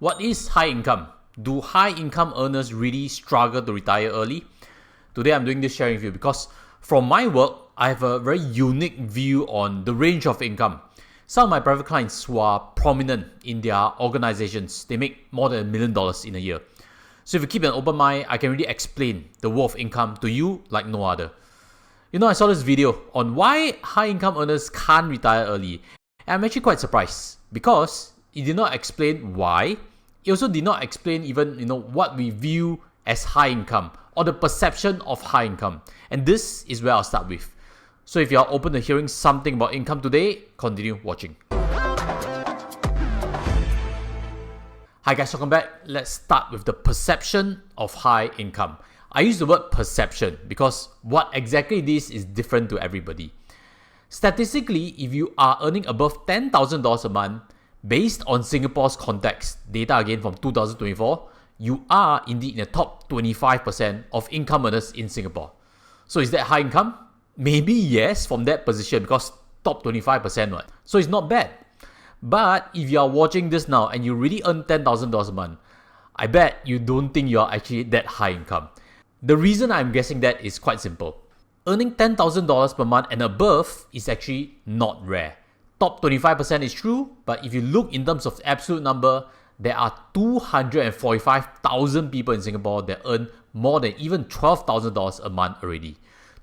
What is high income? Do high income earners really struggle to retire early? Today I'm doing this sharing with you because from my work, I have a very unique view on the range of income. Some of my private clients who are prominent in their organizations, they make more than $1 million in a year. So if you keep an open mind, I can really explain the world of income to you like no other. I saw this video on why high income earners can't retire early. And I'm actually quite surprised because it did not explain why. It also did not explain even, what we view as high income or the perception of high income. And this is where I'll start with. So if you're open to hearing something about income today, continue watching. Hi guys, welcome back. Let's start with the perception of high income. I use the word perception because what exactly it is different to everybody. Statistically, if you are earning above $10,000 a month, based on Singapore's context, data again from 2024, you are indeed in the top 25% of income earners in Singapore. So is that high income? Maybe yes, from that position because top 25%, right? So it's not bad. But if you are watching this now and you really earn $10,000 a month, I bet you don't think you are actually that high income. The reason I'm guessing that is quite simple. Earning $10,000 per month and above is actually not rare. Top 25% is true, but if you look in terms of absolute number, there are 245,000 people in Singapore that earn more than even $12,000 a month already.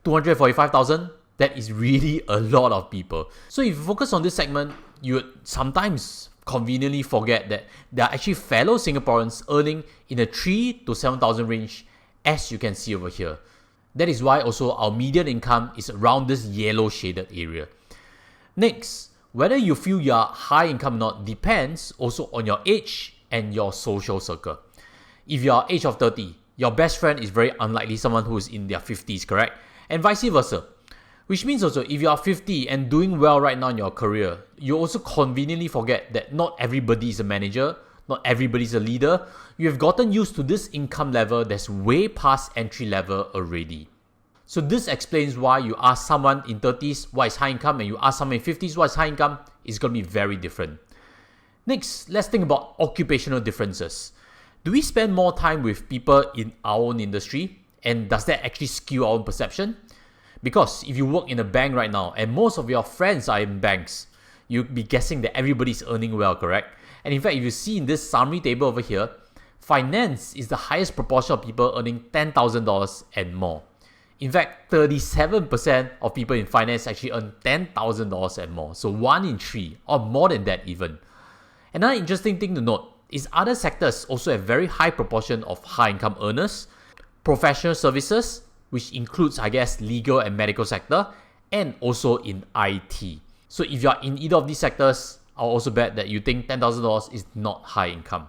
245,000, that is really a lot of people. So if you focus on this segment, you would sometimes conveniently forget that there are actually fellow Singaporeans earning in the 3,000 to 7,000 range, as you can see over here. That is why also our median income is around this yellow shaded area. Next, whether you feel you are high income or not depends also on your age and your social circle. If you are age of 30, your best friend is very unlikely someone who is in their 50s, correct? And vice versa. Which means also if you are 50 and doing well right now in your career, you also conveniently forget that not everybody is a manager, not everybody is a leader. You have gotten used to this income level that's way past entry level already. So this explains why you ask someone in 30s what is high income and you ask someone in 50s what is high income, it's going to be very different. Next, let's think about occupational differences. Do we spend more time with people in our own industry? And does that actually skew our own perception? Because if you work in a bank right now and most of your friends are in banks, you'd be guessing that everybody's earning well, correct? And in fact, if you see in this summary table over here, finance is the highest proportion of people earning $10,000 and more. In fact, 37% of people in finance actually earn $10,000 and more. So 1 in 3 or more than that even. Another interesting thing to note is other sectors also have very high proportion of high income earners. Professional services, which includes, legal and medical sector, and also in IT. So if you are in either of these sectors, I'll also bet that you think $10,000 is not high income.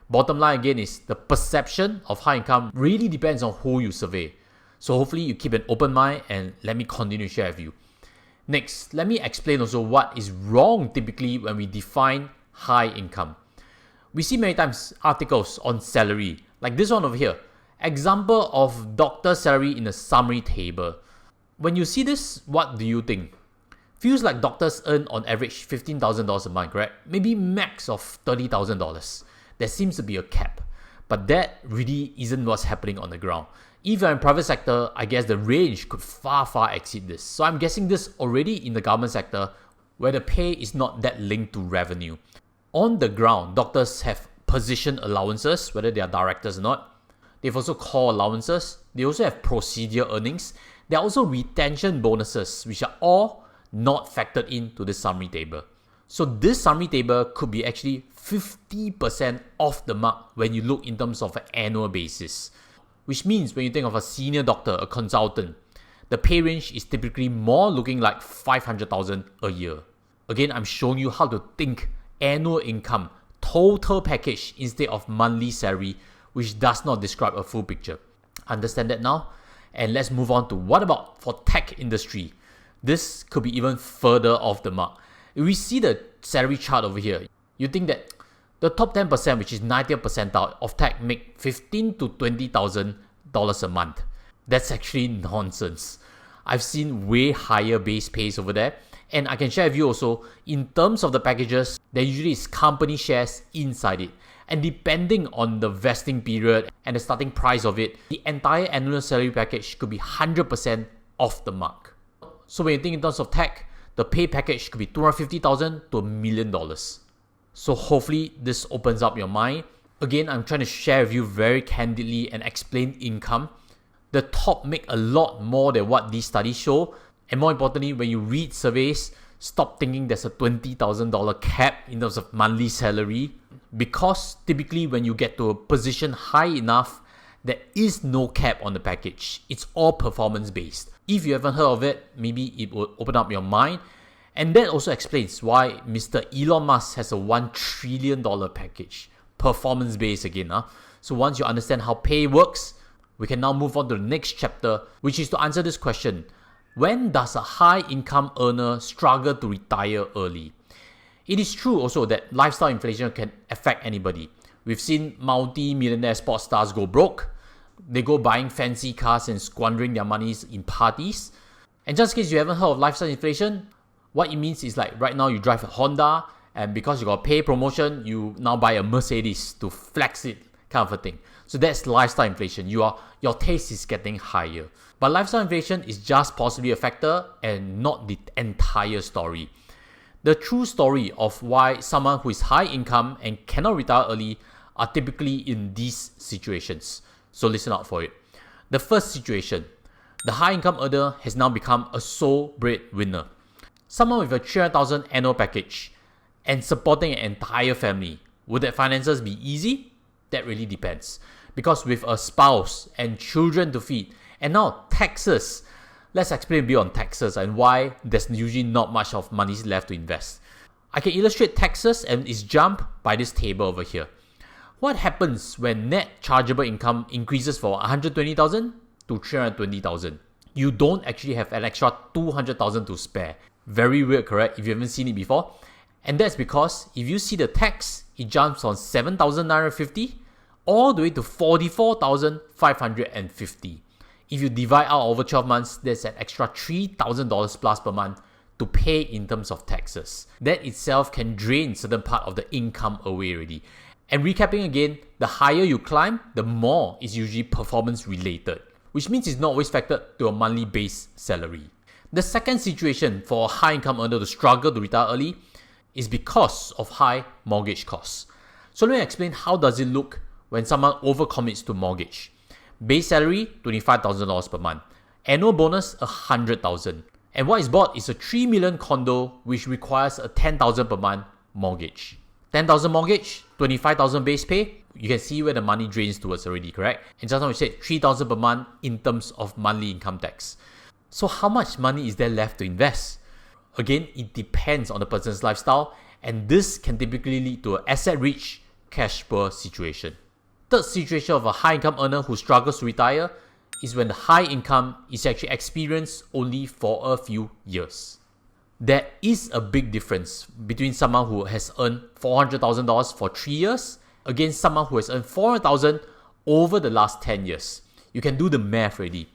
Bottom line again is the perception of high income really depends on who you survey. So hopefully you keep an open mind and let me continue to share with you. Next, let me explain also what is wrong typically when we define high income. We see many times articles on salary, like this one over here. Example of doctor's salary in a summary table. When you see this, what do you think? Feels like doctors earn on average $15,000 a month, correct? Maybe max of $30,000. There seems to be a cap. But that really isn't what's happening on the ground. If you're in private sector, I guess the range could far exceed this. So I'm guessing this already in the government sector where the pay is not that linked to revenue. On the ground, doctors have position allowances, whether they are directors or not. They've also call allowances. They also have procedure earnings. There are also retention bonuses, which are all not factored into the summary table. So this summary table could be actually 50% off the mark when you look in terms of an annual basis. Which means when you think of a senior doctor, a consultant, the pay range is typically more looking like $500,000 a year. Again, I'm showing you how to think annual income, total package instead of monthly salary, which does not describe a full picture. Understand that now? And let's move on to what about for tech industry? This could be even further off the mark. If we see the salary chart over here, you think that the top 10%, which is 90th percentile of tech, make $15,000 to $20,000 a month. That's actually nonsense. I've seen way higher base pays over there. And I can share with you also, in terms of the packages, there usually is company shares inside it. And depending on the vesting period and the starting price of it, the entire annual salary package could be 100% off the mark. So when you think in terms of tech, the pay package could be $250,000 to $1 million. So hopefully this opens up your mind. Again, I'm trying to share with you very candidly and explain income. The top make a lot more than what these studies show. And more importantly, when you read surveys, stop thinking there's a $20,000 cap in terms of monthly salary, because typically when you get to a position high enough, there is no cap on the package. It's all performance based. If you haven't heard of it, maybe it will open up your mind. And that also explains why Mr. Elon Musk has a $1 trillion package. Performance based again. So once you understand how pay works, we can now move on to the next chapter, which is to answer this question. When does a high income earner struggle to retire early? It is true also that lifestyle inflation can affect anybody. We've seen multi-millionaire sports stars go broke. They go buying fancy cars and squandering their monies in parties. And just in case you haven't heard of lifestyle inflation, what it means is like right now you drive a Honda, and because you got a pay promotion, you now buy a Mercedes to flex it, kind of a thing. So that's lifestyle inflation. Your taste is getting higher. But lifestyle inflation is just possibly a factor and not the entire story. The true story of why someone who is high income and cannot retire early are typically in these situations. So listen out for it. The first situation, the high income earner has now become a sole breadwinner. Someone with a $300,000 annual package and supporting an entire family. Would that finances be easy? That really depends. Because with a spouse and children to feed, and now taxes. Let's explain a bit on taxes and why there's usually not much of money left to invest. I can illustrate taxes and its jump by this table over here. What happens when net chargeable income increases from $120,000 to $320,000? You don't actually have an extra $200,000 to spare. Very weird, correct? If you haven't seen it before. And that's because if you see the tax, it jumps from $7,950 all the way to $44,550. If you divide out over 12 months, there's an extra $3,000 plus per month to pay in terms of taxes. That itself can drain certain part of the income away already. And recapping again, the higher you climb, the more is usually performance related, which means it's not always factored to a monthly base salary. The second situation for a high income earner to struggle to retire early is because of high mortgage costs. So let me explain how does it look when someone overcommits to mortgage. Base salary, $25,000 per month. Annual bonus, $100,000. And what is bought is a $3 million condo which requires a $10,000 per month mortgage. $10,000 mortgage, $25,000 base pay. You can see where the money drains towards already, correct? And just now we said $3,000 per month in terms of monthly income tax. So how much money is there left to invest? Again, it depends on the person's lifestyle, and this can typically lead to an asset-rich, cash-poor situation. Third situation of a high income earner who struggles to retire is when the high income is actually experienced only for a few years. There is a big difference between someone who has earned $400,000 for 3 years against someone who has earned $400,000 over the last 10 years. You can do the math already.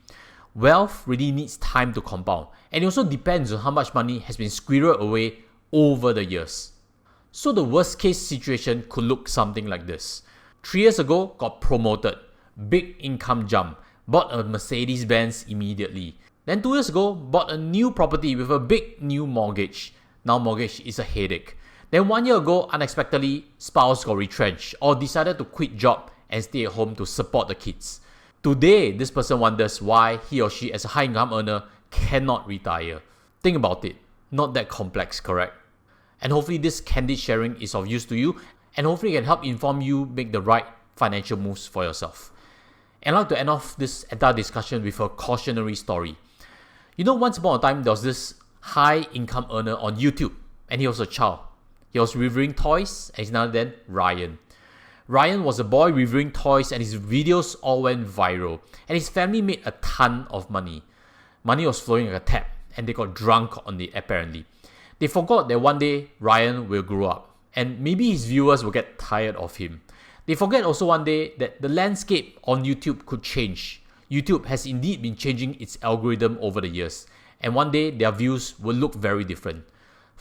Wealth really needs time to compound, and it also depends on how much money has been squirreled away over the years. So the worst case situation could look something like this. 3 years ago, got promoted, big income jump, bought a Mercedes-Benz immediately. Then 2 years ago, bought a new property with a big new mortgage. Now mortgage is a headache. Then 1 year ago, unexpectedly, spouse got retrenched or decided to quit job and stay at home to support the kids. Today, this person wonders why he or she as a high income earner cannot retire. Think about it. Not that complex, correct? And hopefully this candid sharing is of use to you, and hopefully it can help inform you make the right financial moves for yourself. And I'd like to end off this entire discussion with a cautionary story. You know, once upon a time, there was this high income earner on YouTube, and he was a child. He was reviewing toys, and his name then Ryan. Ryan was a boy reviewing toys, and his videos all went viral, and his family made a ton of money. Money was flowing like a tap, and they got drunk on it apparently. They forgot that one day Ryan will grow up, and maybe his viewers will get tired of him. They forget also one day that the landscape on YouTube could change. YouTube has indeed been changing its algorithm over the years, and one day their views will look very different.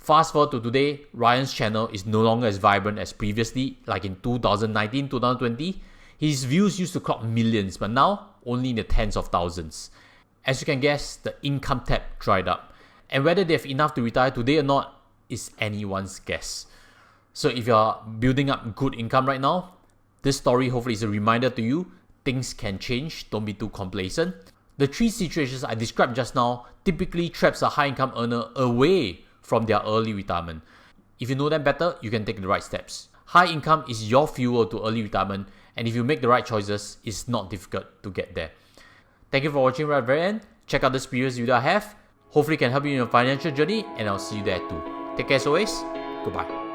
Fast forward to today, Ryan's channel is no longer as vibrant as previously, like in 2019, 2020. His views used to clock millions, but now only in the tens of thousands. As you can guess, the income tap dried up. And whether they have enough to retire today or not is anyone's guess. So if you're building up good income right now, this story hopefully is a reminder to you, things can change, don't be too complacent. The three situations I described just now typically traps a high income earner away from their early retirement. If you know them better, you can take the right steps. High income is your fuel to early retirement, and if you make the right choices, it's not difficult to get there. Thank you for watching right at the very end. Check out this previous video I have. Hopefully it can help you in your financial journey, and I'll see you there too. Take care as always. Goodbye.